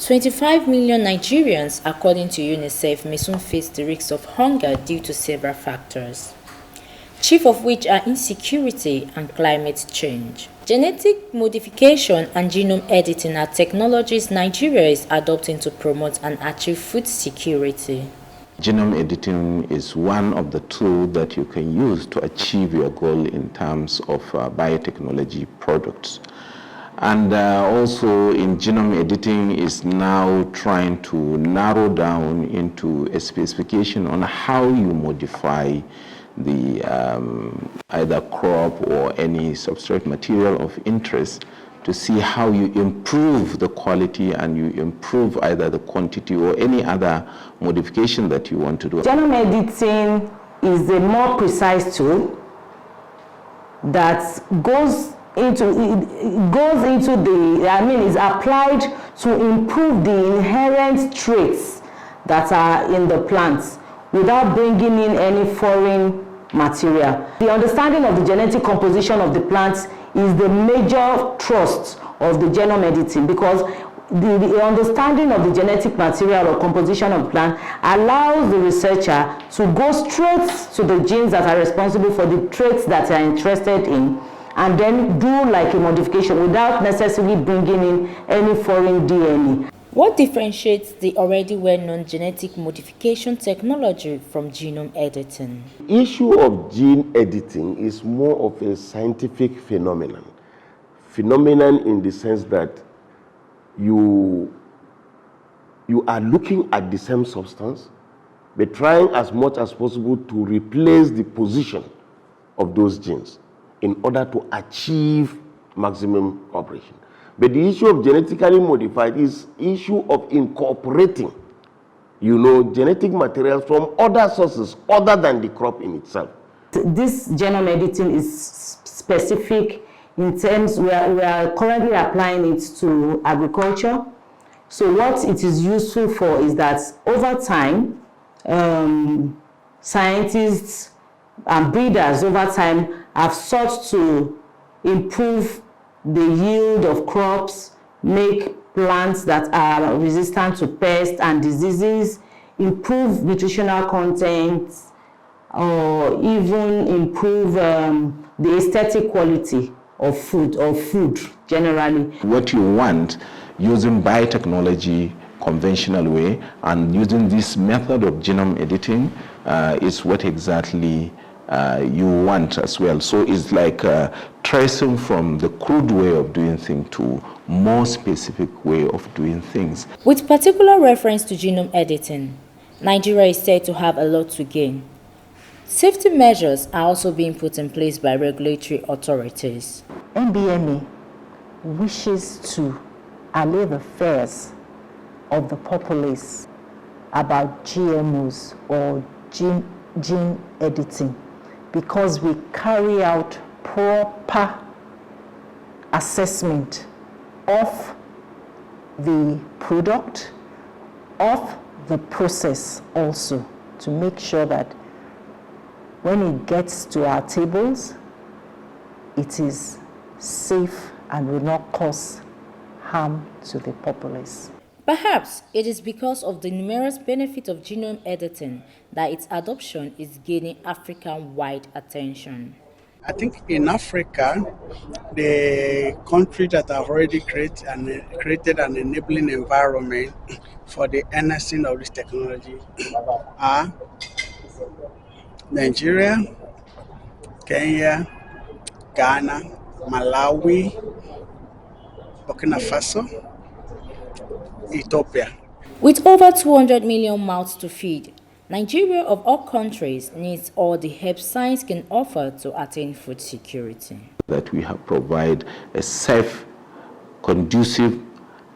25 million Nigerians, according to UNICEF, may soon face the risks of hunger due to several factors, chief of which are insecurity and climate change. Genetic modification and genome editing are technologies Nigeria is adopting to promote and achieve food security. Genome editing is one of the tools that you can use to achieve your goal in terms of biotechnology products. And also in genome editing is now trying to narrow down into a specification on how you modify the either crop or any substrate material of interest to see how you improve the quality and you improve either the quantity or any other modification that you want to do. Genome editing is a more precise tool that is applied to improve the inherent traits that are in the plants without bringing in any foreign material. The understanding of the genetic composition of the plants is the major thrust of the genome editing, because the understanding of the genetic material or composition of the plant allows the researcher to go straight to the genes that are responsible for the traits that they are interested in, and then do like a modification without necessarily bringing in any foreign DNA. What differentiates the already well-known genetic modification technology from genome editing? The issue of gene editing is more of a scientific phenomenon. Phenomenon in the sense that you are looking at the same substance, but trying as much as possible to replace the position of those genes in order to achieve maximum operation. But the issue of genetically modified is issue of incorporating, genetic materials from other sources other than the crop in itself. This genome editing is specific in terms we are currently applying it to agriculture. So what it is useful for is that over time, scientists and breeders over time have sought to improve the yield of crops, make plants that are resistant to pests and diseases, improve nutritional content, or even improve the aesthetic quality of food generally. What you want using biotechnology conventional way and using this method of genome editing is what exactly you want as well. So it's like tracing from the crude way of doing things to more specific way of doing things. With particular reference to genome editing, Nigeria is said to have a lot to gain. Safety measures are also being put in place by regulatory authorities. NBMA wishes to allay the fears of the populace about GMOs or gene editing, because we carry out proper assessment of the product, of the process also, to make sure that when it gets to our tables, it is safe and will not cause harm to the populace. Perhaps it is because of the numerous benefits of genome editing that its adoption is gaining African-wide attention. I think in Africa, the countries that have already created an enabling environment for the harnessing of this technology are Nigeria, Kenya, Ghana, Malawi, Burkina Faso, Ethiopia. With over 200 million mouths to feed, Nigeria of all countries needs all the help science can offer to attain food security. That we have provided a safe, conducive,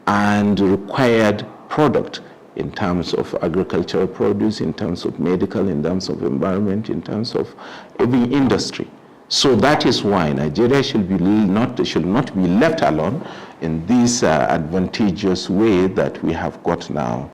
and required product in terms of agricultural produce, in terms of medical, in terms of environment, in terms of every industry. So that is why Nigeria should not be left alone in this advantageous way that we have got now